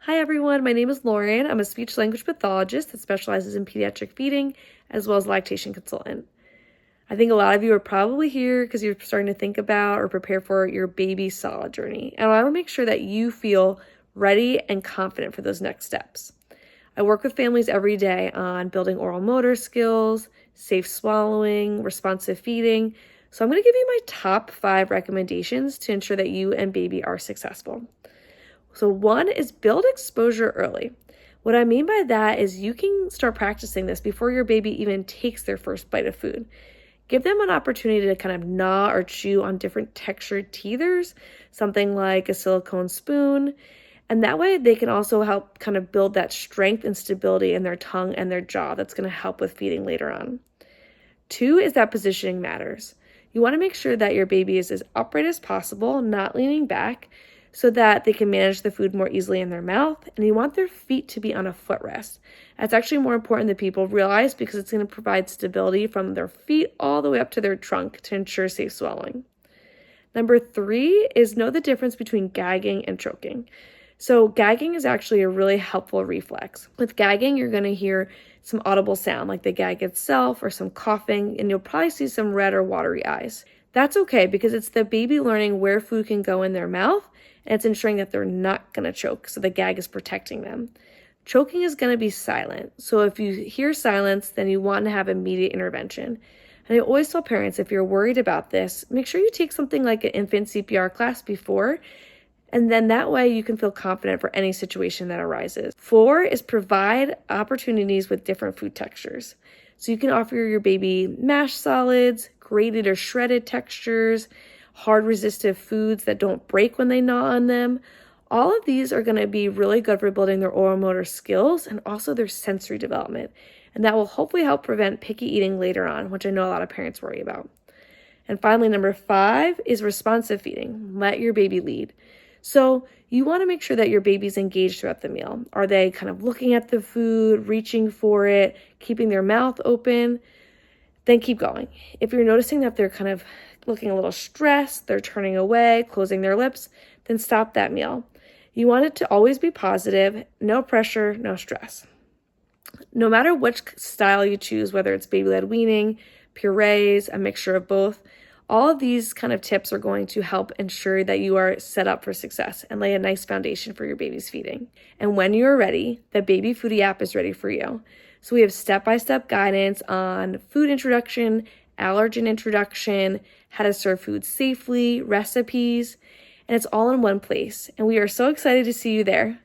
Hi everyone, my name is Lauren. I'm a speech language pathologist that specializes in pediatric feeding as well as lactation consultant. I think a lot of you are probably here because you're starting to think about or prepare for your baby solid journey. And I want to make sure that you feel ready and confident for those next steps. I work with families every day on building oral motor skills, safe swallowing, responsive feeding. So I'm going to give you my top 5 recommendations to ensure that you and baby are successful. So 1 is build exposure early. What I mean by that is you can start practicing this before your baby even takes their first bite of food. Give them an opportunity to kind of gnaw or chew on different textured teethers, something like a silicone spoon, and that way they can also help kind of build that strength and stability in their tongue and their jaw that's going to help with feeding later on. 2 is that positioning matters. You want to make sure that your baby is as upright as possible, not leaning back, so that they can manage the food more easily in their mouth, and you want their feet to be on a footrest. That's actually more important than people realize because it's going to provide stability from their feet all the way up to their trunk to ensure safe swallowing. Number 3 is know the difference between gagging and choking. So gagging is actually a really helpful reflex. With gagging, you're going to hear some audible sound like the gag itself or some coughing, and you'll probably see some red or watery eyes. That's okay because it's the baby learning where food can go in their mouth, and it's ensuring that they're not going to choke, so the gag is protecting them. Choking is going to be silent, so if you hear silence, then you want to have immediate intervention. And I always tell parents, if you're worried about this, make sure you take something like an infant CPR class before, and then that way you can feel confident for any situation that arises. 4 is provide opportunities with different food textures. So you can offer your baby mashed solids, grated or shredded textures, hard resistive foods that don't break when they gnaw on them. All of these are going to be really good for building their oral motor skills and also their sensory development. And that will hopefully help prevent picky eating later on, which I know a lot of parents worry about. And finally, number 5 is responsive feeding. Let your baby lead. So you want to make sure that your baby's engaged throughout the meal. Are they kind of looking at the food, reaching for it, keeping their mouth open? Then keep going. If you're noticing that they're kind of looking a little stressed, they're turning away, closing their lips, then stop that meal. You want it to always be positive, no pressure, no stress. No matter which style you choose, whether it's baby-led weaning, purees, a mixture of both, all of these kind of tips are going to help ensure that you are set up for success and lay a nice foundation for your baby's feeding. And when you're ready, the Bébé Foodie app is ready for you. So we have step-by-step guidance on food introduction, allergen introduction, how to serve food safely, recipes, and it's all in one place. And we are so excited to see you there.